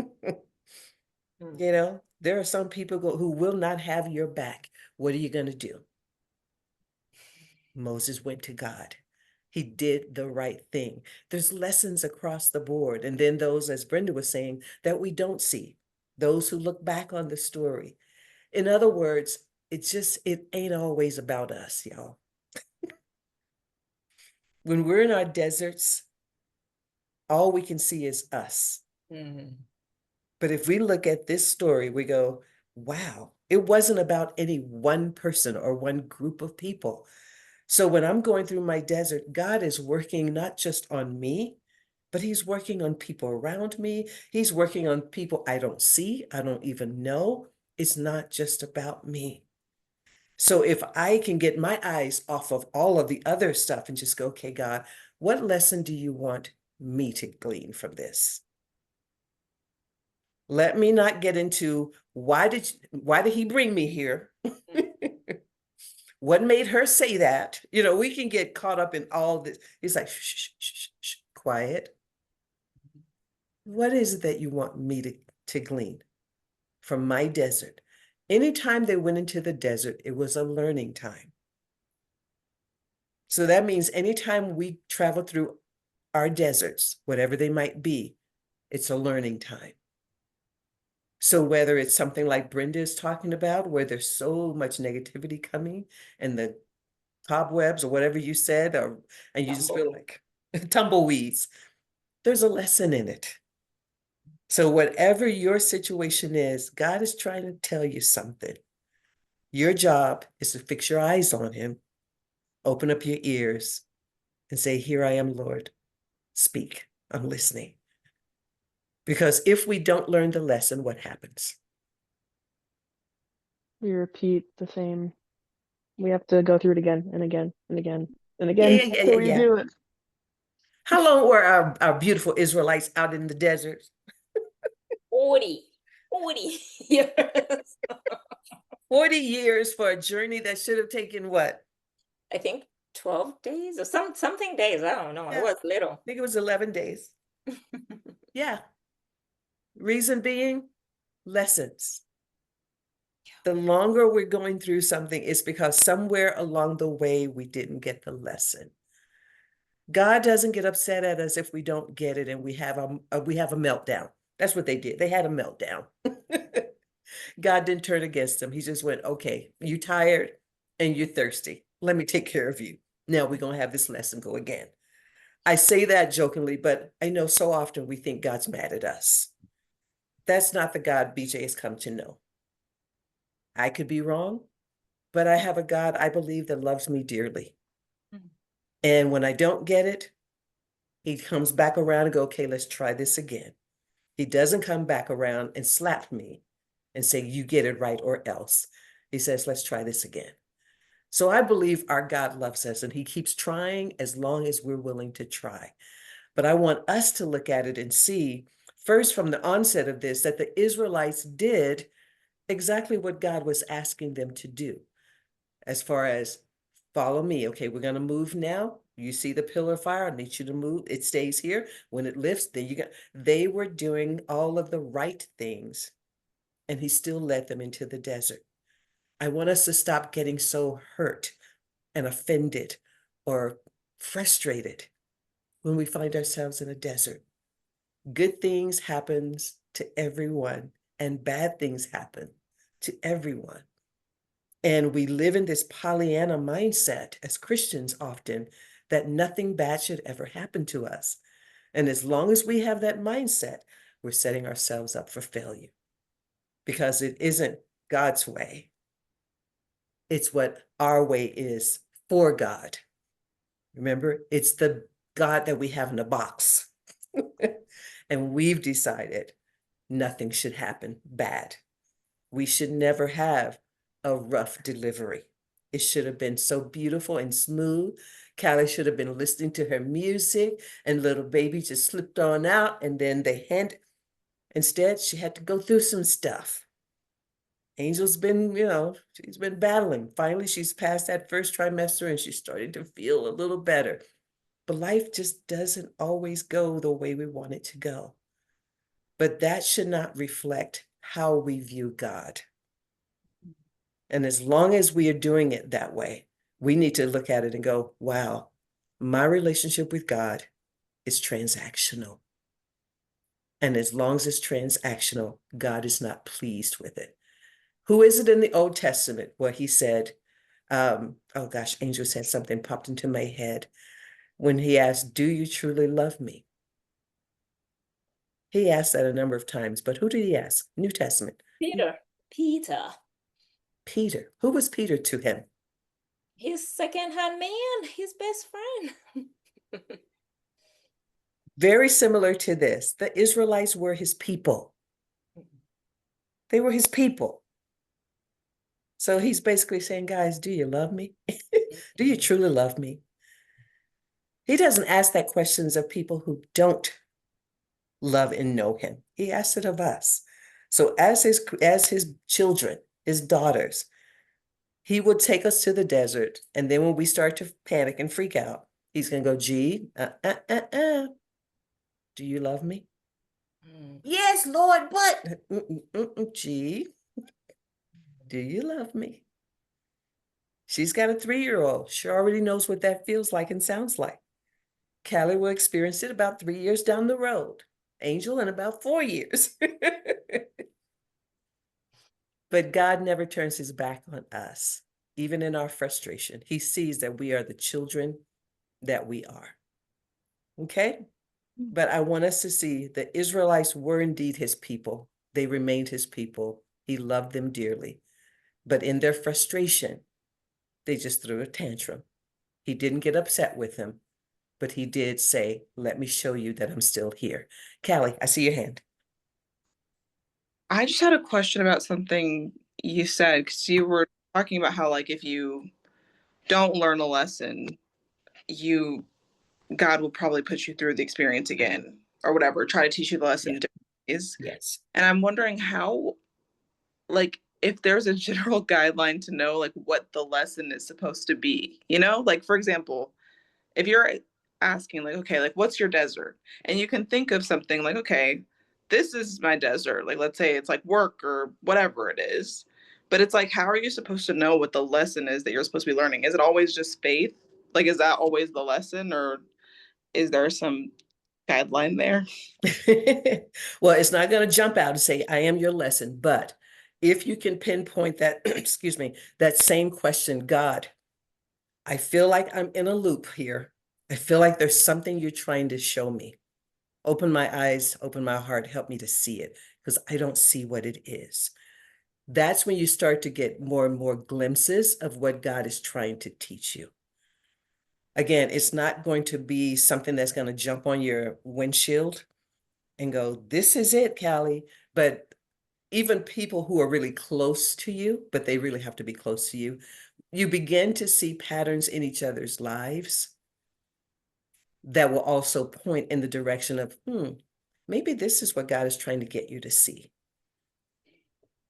You know, there are some people who will not have your back. What are you going to do? Moses went to God. He did the right thing. There's lessons across the board. And then those, as Brenda was saying, that we don't see, those who look back on the story. In other words, it ain't always about us, y'all. When we're in our deserts, all we can see is us. mhm. But if we look at this story, we go, wow, it wasn't about any one person or one group of people. So when I'm going through my desert, God is working not just on me, but he's working on people around me. He's working on people I don't see, I don't even know. It's not just about me. So if I can get my eyes off of all of the other stuff and just go, okay, God, what lesson do you want me to glean from this? Let me not get into why did he bring me here? What made her say that? You know, we can get caught up in all this. He's like, shh, shh, shh, shh, quiet. What is it that you want me to glean from my desert? Anytime they went into the desert, it was a learning time. So that means anytime we travel through our deserts, whatever they might be, it's a learning time. So whether it's something like Brenda is talking about, where there's so much negativity coming and the cobwebs or whatever you said, and you just feel like tumbleweeds, there's a lesson in it. So whatever your situation is, God is trying to tell you something. Your job is to fix your eyes on him, open up your ears, and say, here I am, Lord. Speak, I'm listening. Because if we don't learn the lesson, what happens? We repeat the same. We have to go through it again and again and again and again Yeah. until we do it. How long were our beautiful Israelites out in the desert? 40 years. 40 years for a journey that should have taken what? I think 12 days or something days. I don't know. Yeah. It was little. I think it was 11 days. Yeah. Reason being, lessons. The longer we're going through something, it's because somewhere along the way we didn't get the lesson. God doesn't get upset at us if we don't get it and we have a meltdown. That's what they did. They had a meltdown. God didn't turn against them. He just went, okay, you tired and you're thirsty. Let me take care of you. Now we're going to have this lesson go again. I say that jokingly, but I know so often we think God's mad at us. That's not the God BJ has come to know. I could be wrong, but I have a God I believe that loves me dearly. Mm-hmm. And when I don't get it, he comes back around and go, okay, let's try this again. He doesn't come back around and slap me and say, you get it right or else. He says, let's try this again. So I believe our God loves us and he keeps trying as long as we're willing to try. But I want us to look at it and see, first from the onset of this, that the Israelites did exactly what God was asking them to do. As far as follow me. Okay, we're going to move now. You see the pillar of fire. I need you to move. It stays here. When it lifts, then you got. They were doing all of the right things, and he still led them into the desert. I want us to stop getting so hurt and offended or frustrated when we find ourselves in a desert. Good things happen to everyone, and bad things happen to everyone. And we live in this Pollyanna mindset as Christians often that nothing bad should ever happen to us. And as long as we have that mindset, we're setting ourselves up for failure because it isn't God's way. It's what our way is for God. Remember, it's the God that we have in a box. And we've decided nothing should happen bad. We should never have a rough delivery. It should have been so beautiful and smooth. Callie should have been listening to her music and little baby just slipped on out and then they instead she had to go through some stuff. Angel's been, she's been battling. Finally, she's passed that first trimester and she's starting to feel a little better. But life just doesn't always go the way we want it to go. But that should not reflect how we view God. And as long as we are doing it that way, we need to look at it and go, wow, my relationship with God is transactional. And as long as it's transactional, God is not pleased with it. Who is it in the Old Testament where he said, Angel said something popped into my head when he asked, do you truly love me? He asked that a number of times, but who did he ask? New Testament. Peter. Peter. Who was Peter to him? His second-hand man, his best friend. Very similar to this. The Israelites were his people. They were his people. So he's basically saying, guys, do you love me? Do you truly love me? He doesn't ask that questions of people who don't love and know him. He asks it of us. So as his children, his daughters, he will take us to the desert. And then when we start to panic and freak out, he's going to go, G, do you love me? Mm. Yes, Lord, but G, do you love me? She's got a 3-year-old. She already knows what that feels like and sounds like. Callie will experience it about 3 years down the road. Angel in about 4 years. But God never turns his back on us. Even in our frustration, he sees that we are the children that we are. Okay? But I want us to see the Israelites were indeed his people. They remained his people. He loved them dearly. But in their frustration, they just threw a tantrum. He didn't get upset with them, but he did say, let me show you that I'm still here. Callie, I see your hand. I just had a question about something you said, because you were talking about how, like, if you don't learn a lesson, God will probably put you through the experience again or whatever, try to teach you the lesson Yeah. different ways. Yes. And I'm wondering how, like, if there's a general guideline to know, like, what the lesson is supposed to be, like, for example, if you're asking, like, okay, like, what's your desert? And you can think of something like, okay, this is my desert. Like, let's say it's like work or whatever it is. But it's like, how are you supposed to know what the lesson is that you're supposed to be learning? Is it always just faith? Like, is that always the lesson, or is there some guideline there? Well, it's not going to jump out and say, I am your lesson. But if you can pinpoint that, excuse me, that same question, God, I feel like I'm in a loop here. I feel like there's something you're trying to show me. Open my eyes, open my heart, help me to see it, because I don't see what it is. That's when you start to get more and more glimpses of what God is trying to teach you. Again, it's not going to be something that's going to jump on your windshield and go, this is it, Callie. But even people who are really close to you, but they really have to be close to you, you begin to see patterns in each other's lives that will also point in the direction of, maybe this is what God is trying to get you to see.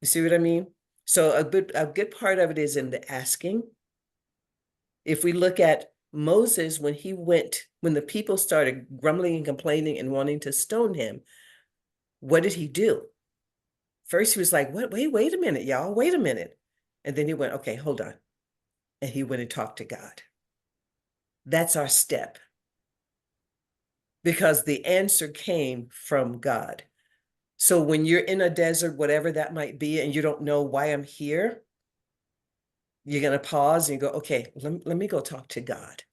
You see what I mean? So a good part of it is in the asking. If we look at Moses, when the people started grumbling and complaining and wanting to stone him, what did he do? First, he was like, what? Wait a minute, y'all, wait a minute. And then he went, okay, hold on. And he went and talked to God. That's our step. Because the answer came from God. So when you're in a desert, whatever that might be, and you don't know why I'm here, you're going to pause and you go, okay, let me go talk to God.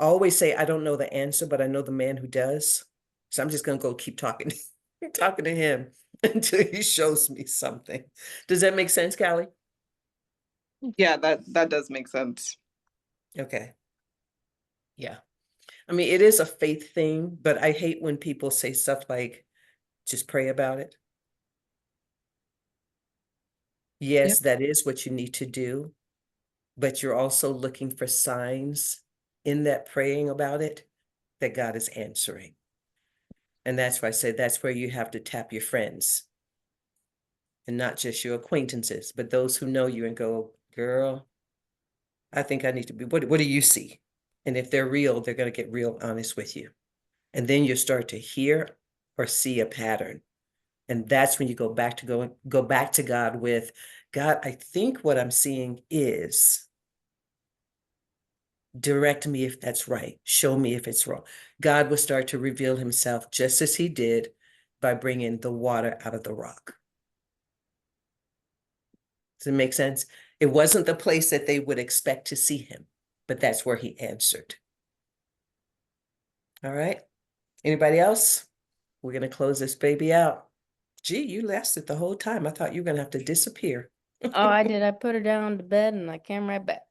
I always say, I don't know the answer, but I know the man who does. So I'm just going to go keep talking, talking to him until he shows me something. Does that make sense, Callie? Yeah, that does make sense. Okay. Yeah. I mean, it is a faith thing, but I hate when people say stuff like, just pray about it. Yes, that is what you need to do, but you're also looking for signs in that praying about it that God is answering. And that's why I said that's where you have to tap your friends and not just your acquaintances, but those who know you and go, girl, I think I need to be, what do you see? And if they're real, they're going to get real honest with you. And then you start to hear or see a pattern. And that's when you go back to God with, God, I think what I'm seeing is, direct me if that's right. Show me if it's wrong. God will start to reveal himself just as he did by bringing the water out of the rock. Does it make sense? It wasn't the place that they would expect to see him, but that's where he answered. All right. Anybody else? We're going to close this baby out. Gee, you lasted the whole time. I thought you were going to have to disappear. Oh, I did. I put her down to bed and I came right back.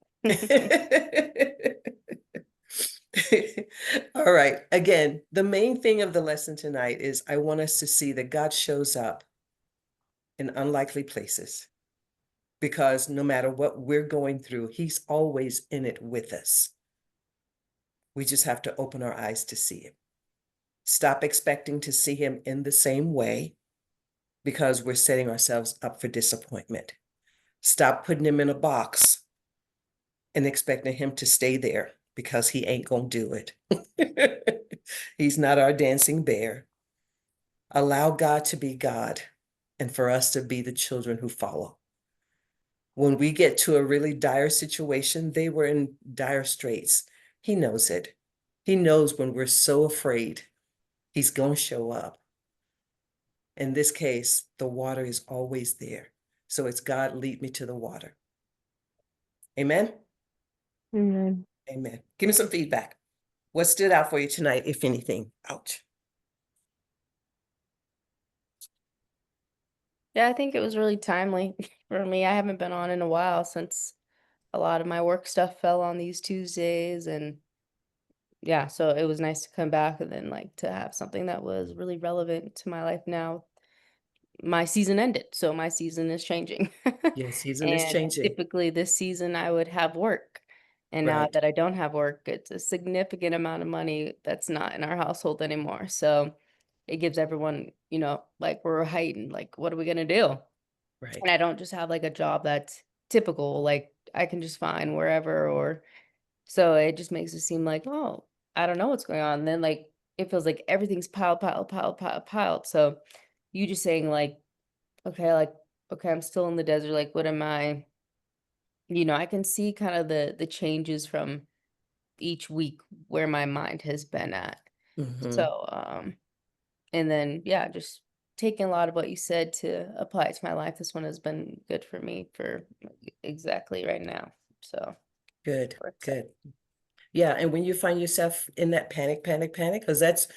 All right. Again, the main thing of the lesson tonight is I want us to see that God shows up in unlikely places, because no matter what we're going through, he's always in it with us. We just have to open our eyes to see it. Stop expecting to see him in the same way because we're setting ourselves up for disappointment. Stop putting him in a box and expecting him to stay there because he ain't gonna do it. He's not our dancing bear. Allow God to be God and for us to be the children who follow. When we get to a really dire situation, they were in dire straits. He knows it. He knows when we're so afraid, he's going to show up. In this case, the water is always there. So it's God, lead me to the water. Amen? Amen. Amen. Give me some feedback. What stood out for you tonight, if anything? Ouch. Yeah, I think it was really timely for me. I haven't been on in a while since a lot of my work stuff fell on these Tuesdays, and yeah, so it was nice to come back and then like to have something that was really relevant to my life now. My season ended, so my season is changing. Your season is And changing. typically this season I would have work. And now Right. that I don't have work, it's a significant amount of money that's not in our household anymore. So it gives everyone, like we're heightened, like, what are we gonna do? Right. And I don't just have like a job that's typical, like I can just find wherever, or so it just makes it seem like, oh, I don't know what's going on. And then like it feels like everything's piled. So you just saying like, okay, I'm still in the desert, like what am I, I can see kind of the changes from each week where my mind has been at. Mhm. So and then yeah, just taking a lot of what you said to apply it to my life. This one has been good for me for exactly right now. So Good, we're excited. good. Yeah, and when you find yourself in that panic, because that's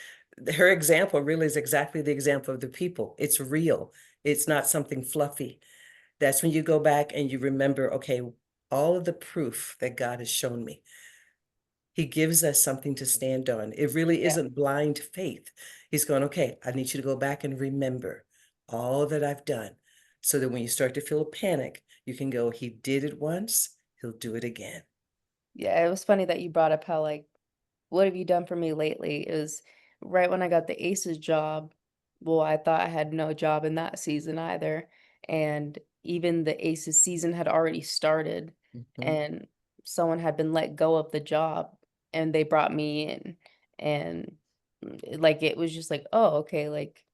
her example really is exactly the example of the people. It's real. It's not something fluffy. That's when you go back and you remember, okay, all of the proof that God has shown me. He gives us something to stand on. It really Yeah. isn't blind faith. He's going, okay, I need you to go back and remember all that I've done so that when you start to feel a panic, you can go, he did it once, he'll do it again. Yeah, it was funny that you brought up how like, what have you done for me lately? It was right when I got the ACES job. Well, I thought I had no job in that season either. And even the ACES season had already started, Mhm. and someone had been let go of the job and they brought me in. And like it was just like, oh, okay, like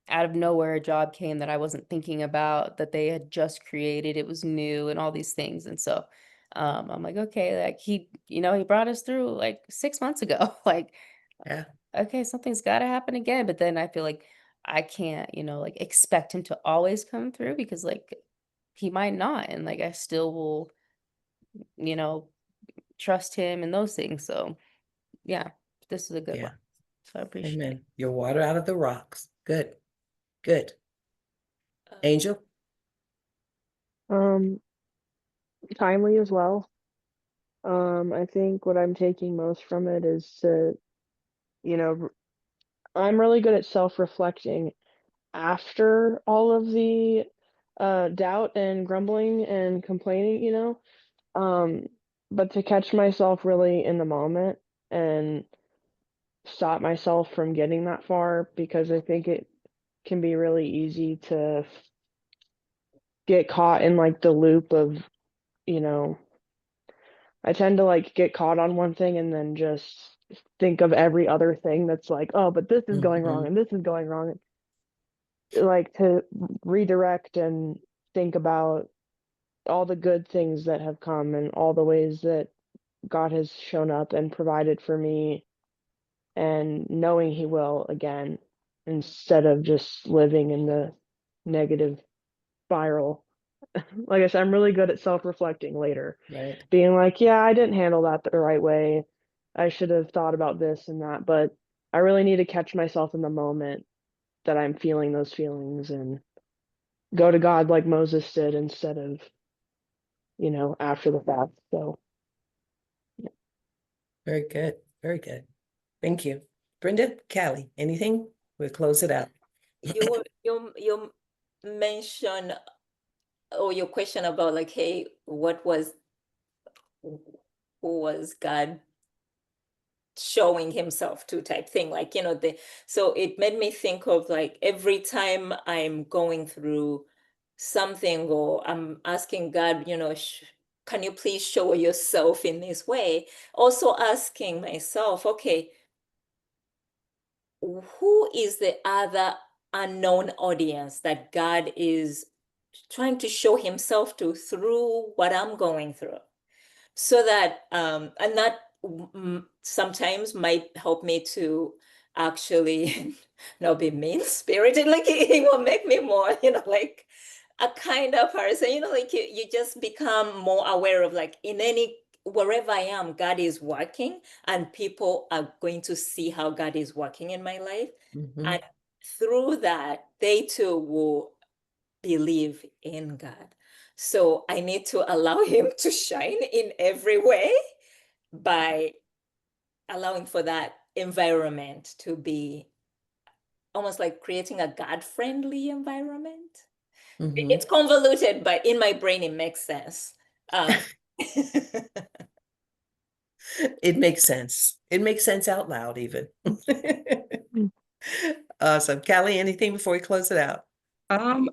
out of nowhere a job came that I wasn't thinking about, that they had just created. It was new and all these things. And so I'm like, okay, like he brought us through like 6 months ago. Like, Yeah. okay, something's gotta happen again. But then I feel like I can't, like expect him to always come through because like he might not. And like I still will, you know, trust him and those things. So yeah, this is a good Yeah. one. So I appreciate it. Amen. Your water out of the rocks. Good. Good. Angel? Um, timely as well. I think what I'm taking most from it is to, you know, I'm really good at self-reflecting after all of the doubt and grumbling and complaining, um, but to catch myself really in the moment and stop myself from getting that far because I think it can be really easy to get caught in like the loop of, you know, I tend to like get caught on one thing and then just think of every other thing that's like, oh, but this is going wrong Mhm. and this is going wrong. Like to redirect and think about all the good things that have come and all the ways that God has shown up and provided for me and knowing he will again instead of just living in the negative spiral. Like I said, I'm really good at self-reflecting later, Right. being like, yeah, I didn't handle that the right way. I should have thought about this and that, but I really need to catch myself in the moment that I'm feeling those feelings and go to God like Moses did instead of, after the fact. So, Very good. Very good. Thank you. Brenda, Callie, anything? We'll close it out. You mentioned, or your question about like, hey, who was God showing himself to type thing, like, so it made me think of like every time I'm going through something or I'm asking God, can you please show yourself in this way? Also asking myself, okay, who is the other unknown audience that God is trying to show himself to through what I'm going through? So that, and that sometimes might help me to actually not be mean-spirited, like it will make me more, like a kind of person, like you just become more aware of like wherever I am, God is working and people are going to see how God is working in my life. Mhm. And through that, they too will believe in God. So I need to allow him to shine in every way by allowing for that environment to be almost like creating a God-friendly environment. Mhm. It's convoluted, but in my brain, it makes sense. It makes sense. It makes sense out loud, even. Awesome. Callie, anything before we close it out?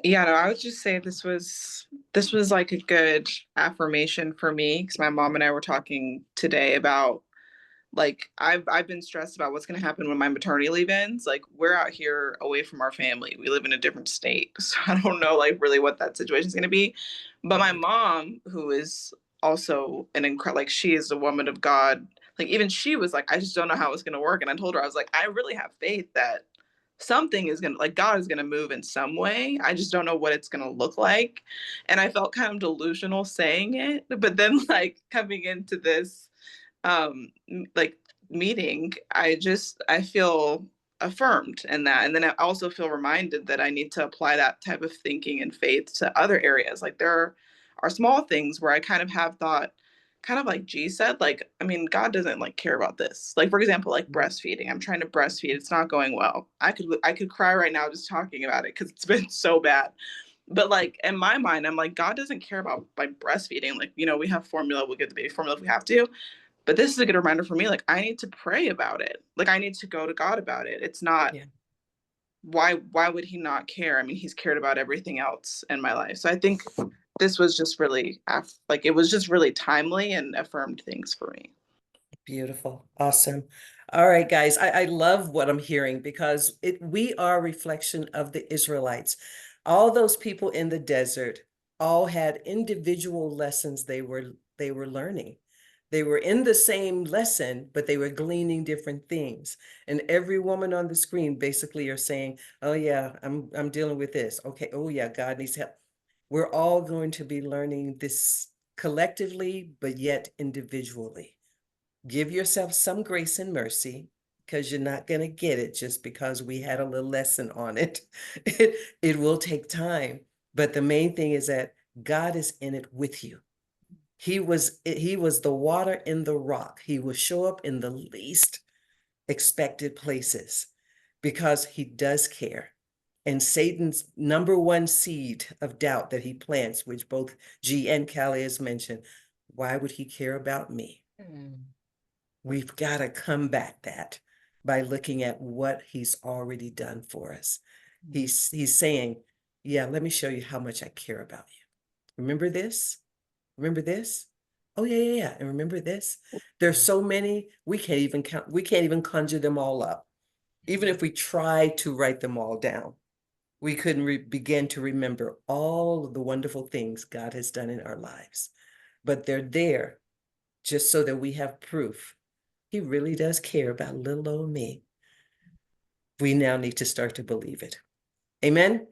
Yeah, no, I would just say this was like a good affirmation for me because my mom and I were talking today about like I've been stressed about what's gonna happen when my maternity leave ends. Like we're out here away from our family. We live in a different state. So I don't know like really what that situation is gonna be. But my mom, who is also an incredible, like she is a woman of God. Like even she was like, I just don't know how it's gonna work. And I told her, I was like, I really have faith that something is gonna like God is gonna move in some way. I just don't know what it's gonna look like. And I felt kind of delusional saying it, but then like coming into this like meeting, I feel affirmed in that. And then I also feel reminded that I need to apply that type of thinking and faith to other areas. Like there are small things where I kind of have thought, kind of like G said, like, I mean, God doesn't like care about this. Like, for example, like breastfeeding. I'm trying to breastfeed. It's not going well. I could cry right now just talking about it because it's been so bad. But like in my mind, I'm like, God doesn't care about like breastfeeding. Like, we have formula, we'll get the baby formula if we have to. But this is a good reminder for me. Like, I need to pray about it. Like, I need to go to God about it. It's not why would he not care? I mean, he's cared about everything else in my life. So I think this was just really like it was just really timely and affirmed things for me. Beautiful. Awesome. All right, guys. I love what I'm hearing because we are a reflection of the Israelites. All those people in the desert all had individual lessons they were learning. They were in the same lesson, but they were gleaning different things. And every woman on the screen basically are saying, "Oh yeah, I'm dealing with this. Okay, oh yeah, God needs help." We're all going to be learning this collectively, but yet individually. Give yourself some grace and mercy because you're not going to get it just because we had a little lesson on it. It will take time. But the main thing is that God is in it with you. He was the water in the rock. He will show up in the least expected places because he does care. And Satan's number one seed of doubt that he plants, which both G and Callie has mentioned, why would he care about me? We've got to combat that by looking at what he's already done for us. He's saying, yeah, let me show you how much I care about you. Remember this? Remember this? Oh yeah. And remember this? There's so many, we can't even count, we can't even conjure them all up. Even if we try to write them all down, we couldn't begin to remember all of the wonderful things God has done in our lives. But they're there just so that we have proof. He really does care about little old me. We now need to start to believe it. Amen.